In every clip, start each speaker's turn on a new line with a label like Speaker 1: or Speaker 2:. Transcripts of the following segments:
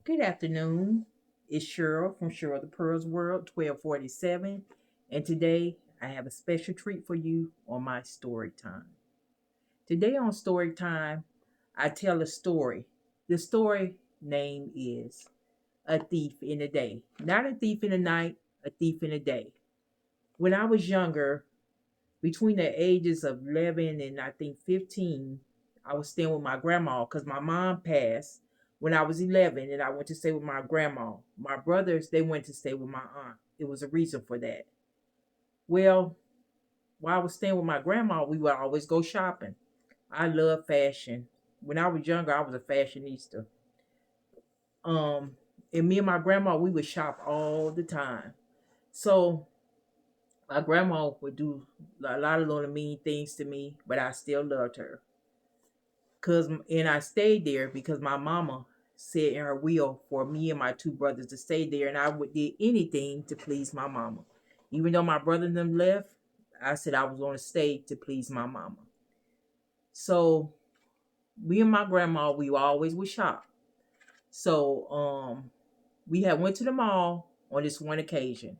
Speaker 1: Good afternoon. It's Cheryl from Cheryl the Pearls World 1247. And today I have a special treat for you on my story time. Today on story time, I tell a story. The story name is A Thief in the Day. Not a thief in the night, a thief in the day. When I was younger, between the ages of 11 and I think 15, I was staying with my grandma because my mom passed when I was 11 and I went to stay with my grandma. My brothers, they went to stay with my aunt. It was a reason for that. Well, while I was staying with my grandma, we would always go shopping. I love fashion. When I was younger, I was a fashionista. Um, and me and my grandma, we would shop all the time. So my grandma would do a lot of little mean things to me, but I still loved her. And I stayed there because my mama said in her will for me and my two brothers to stay there, and I would did anything to please my mama. Even though my brother and them left, I said I was going to stay to please my mama. So me and my grandma, we always would shop. So we had went to the mall on this one occasion.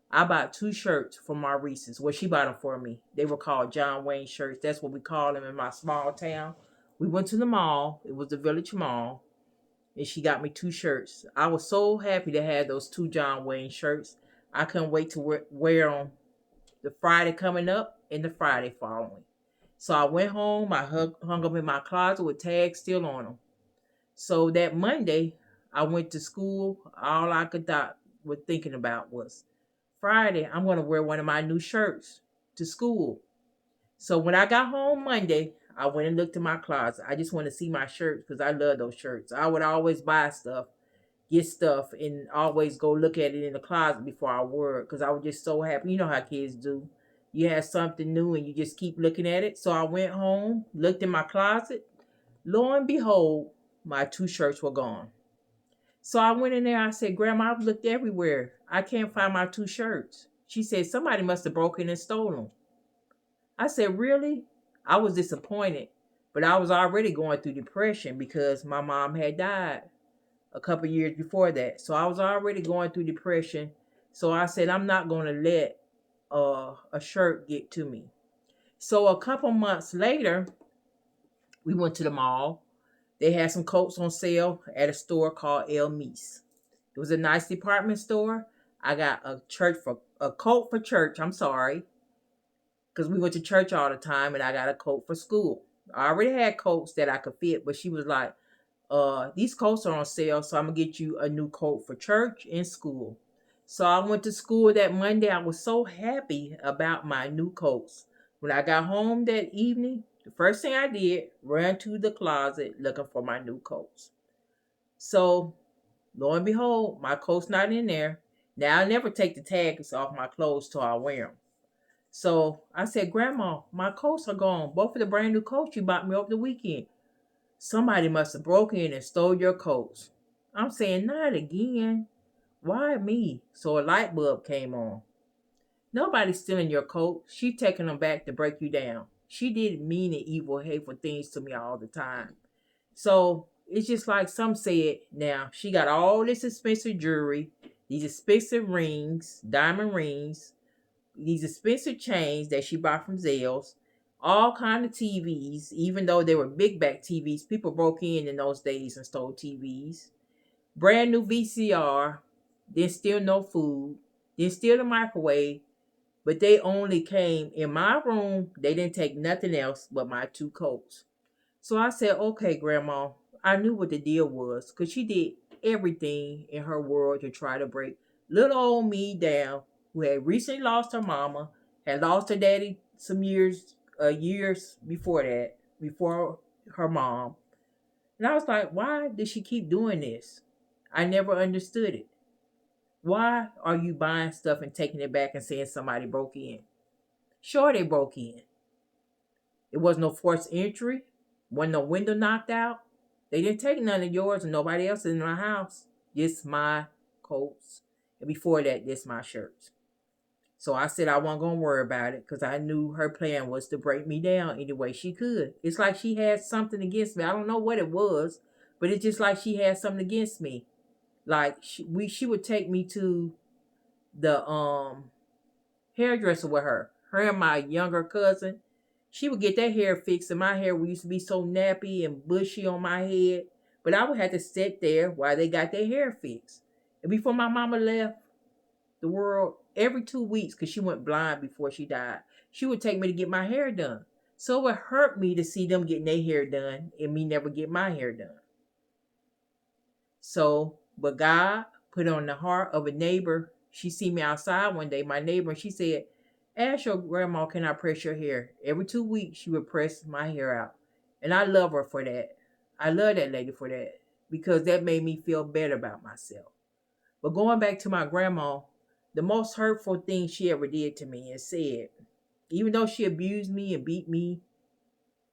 Speaker 1: I bought two shirts from my Reese's. Well, she bought them for me. They were called John Wayne shirts. That's what we call them in my small town. We went to the mall. It was the Village Mall. And she got me two shirts. I was so happy to have those two John Wayne shirts. I couldn't wait to wear them the Friday coming up and the Friday following. So I went home. I hung them in my closet with tags still on them. So that Monday, I went to school. All I could thought was thinking about was Friday, I'm going to wear one of my new shirts to school. So when I got home Monday, I went and looked in my closet. I just want to see my shirts because I love those shirts. I would always buy stuff, get stuff, and always go look at it in the closet before I wore it because I was just so happy. You know how kids do. You have something new and you just keep looking at it. So I went home, looked in my closet. Lo and behold, my two shirts were gone. So I went in there. I said, Grandma, I've looked everywhere. I can't find my two shirts. She said, somebody must have broken and stolen them. I said, really? I was disappointed, but I was already going through depression because my mom had died a couple years before that. So I was already going through depression. So I said, I'm not going to let a shirt get to me. So a couple months later, we went to the mall. They had some coats on sale at a store called El Mise. It was a nice department store. I got a coat for church. I'm sorry, because we went to church all the time, and I got a coat for school. I already had coats that I could fit, but she was like, these coats are on sale, so I'm gonna get you a new coat for church and school. So I went to school that Monday. I was so happy about my new coats. When I got home that evening, the first thing I did, ran to the closet looking for my new coats. So lo and behold, my coat's not in there. Now I never take the tags off my clothes till I wear them. So I said, Grandma, my coats are gone. Both of the brand new coats you bought me over the weekend. Somebody must have broke in and stole your coats. I'm saying, not again. Why me? So a light bulb came on. Nobody's stealing your coat. She taking them back to break you down. She did mean and evil, hateful things to me all the time. So it's just like some said, now she got all this expensive jewelry, these expensive rings, diamond rings, these expensive chains that she bought from Zales, all kind of TVs, even though they were big back TVs. People broke in those days and stole TVs. Brand new VCR, then still no food, then still the microwave, but they only came in my room. They didn't take nothing else but my two coats. So I said, okay, Grandma, I knew what the deal was because she did everything in her world to try to break little old me down, who had recently lost her mama, had lost her daddy some years before that, before her mom. And I was like, why did she keep doing this? I never understood it. Why are you buying stuff and taking it back and saying somebody broke in? Sure, they broke in. It was no forced entry. Wasn't no window knocked out. They didn't take none of yours and nobody else in my house. Just my coats. And before that, just my shirts. So I said I wasn't going to worry about it because I knew her plan was to break me down any way she could. It's like she had something against me. I don't know what it was, but it's just like she had something against me. Like she would take me to the hairdresser with her. Her and my younger cousin. She would get that hair fixed, and my hair used to be so nappy and bushy on my head. But I would have to sit there while they got their hair fixed. And before my mama left the world, every 2 weeks, because she went blind before she died, she would take me to get my hair done. So it would hurt me to see them getting their hair done and me never get my hair done. So, but God put on the heart of a neighbor. She see me outside one day, my neighbor, and she said, "Ask your grandma, can I press your hair?" Every 2 weeks, she would press my hair out. And I love her for that. I love that lady for that because that made me feel better about myself. But going back to my grandma, the most hurtful thing she ever did to me and said, even though she abused me and beat me,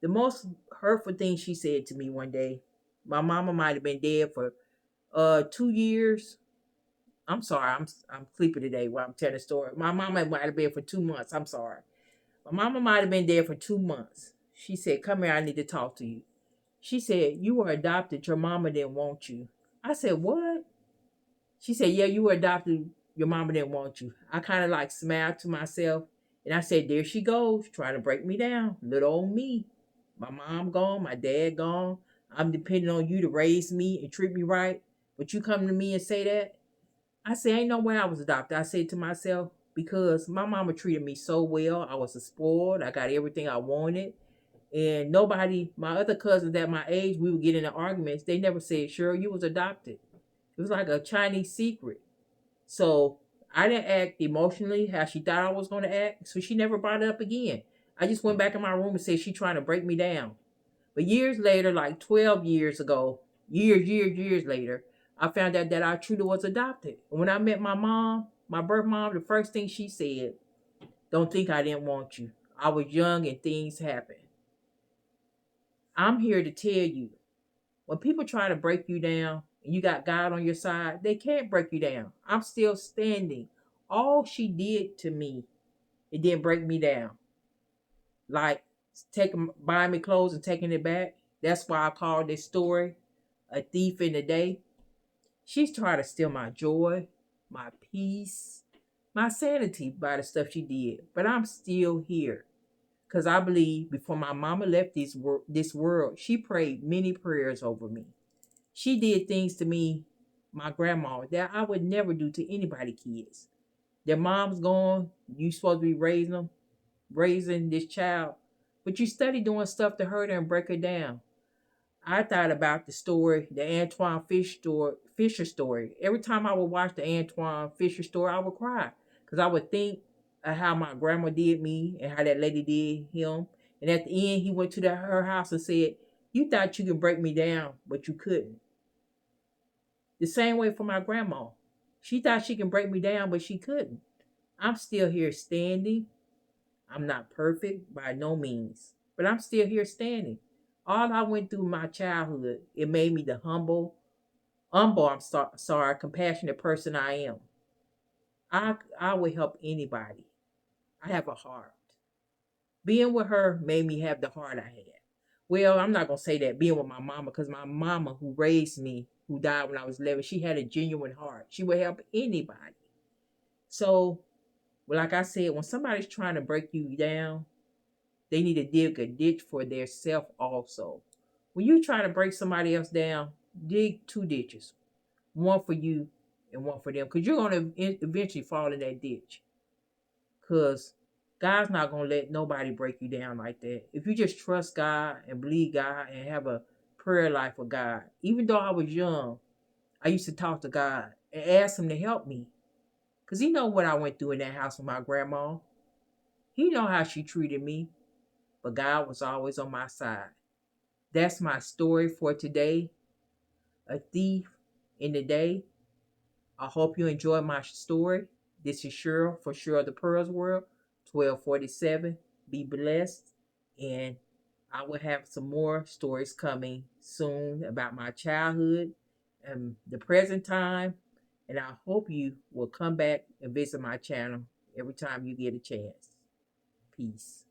Speaker 1: the most hurtful thing she said to me one day, my mama might have been dead for 2 years. I'm sorry, I'm sleepy today while I'm telling the story. My mama might have been for 2 months. I'm sorry. My mama might have been there for 2 months. She said, "Come here, I need to talk to you." She said, "You were adopted. Your mama didn't want you." I said, "What?" She said, "Yeah, you were adopted. Your mama didn't want you." I kind of like smiled to myself and I said, "There she goes, trying to break me down. Little old me. My mom gone, my dad gone. I'm depending on you to raise me and treat me right. But you come to me and say that?" I said, "Ain't no way I was adopted." I said to myself, because my mama treated me so well. I was spoiled. I got everything I wanted. And nobody, my other cousins at my age, we would get into arguments. They never said, "Sure, you was adopted." It was like a Chinese secret. So I didn't act emotionally how she thought I was going to act. So she never brought it up again. I just went back in my room and said, "She trying to break me down." But years later, like 12 years ago, years later, I found out that I truly was adopted. And when I met my mom, my birth mom, the first thing she said, "Don't think I didn't want you. I was young and things happened." I'm here to tell you, when people try to break you down and you got God on your side, they can't break you down. I'm still standing. All she did to me, it didn't break me down. Like taking buying me clothes and taking it back. That's why I call this story a thief in the day. She's trying to steal my joy, my peace, my sanity by the stuff she did. But I'm still here. Because I believe before my mama left this world, she prayed many prayers over me. She did things to me, my grandma, that I would never do to anybody kids. Their mom's gone, you supposed to be raising this child, but you study doing stuff to hurt her and break her down. I thought about the story, the Fisher story. Every time I would watch the Antoine Fisher story, I would cry because I would think of how my grandma did me and how that lady did him. And at the end, he went to her house and said, "You thought you could break me down, but you couldn't." The same way for my grandma. She thought she can break me down, but she couldn't. I'm still here standing. I'm not perfect by no means, but I'm still here standing. All I went through my childhood, it made me the sorry, compassionate person I am. I would help anybody. I have a heart. Being with her made me have the heart I had. Well, I'm not gonna say that being with my mama, because my mama who raised me, who died when I was 11, she had a genuine heart. She would help anybody. So, well, like I said, when somebody's trying to break you down, they need to dig a ditch for their self also. When you try to break somebody else down, dig two ditches, one for you and one for them, because you're gonna eventually fall in that ditch. Because God's not gonna let nobody break you down like that. If you just trust God and believe God and have a prayer life with God. Even though I was young, I used to talk to God and ask Him to help me, because He know what I went through in that house with my grandma. He know how she treated me, but God was always on my side. That's my story for today. A thief in the day. I hope you enjoyed my story. This is Cheryl for Cheryl of the Pearls World, 1247. Be blessed. And I will have some more stories coming soon about my childhood and the present time. And I hope you will come back and visit my channel every time you get a chance. Peace.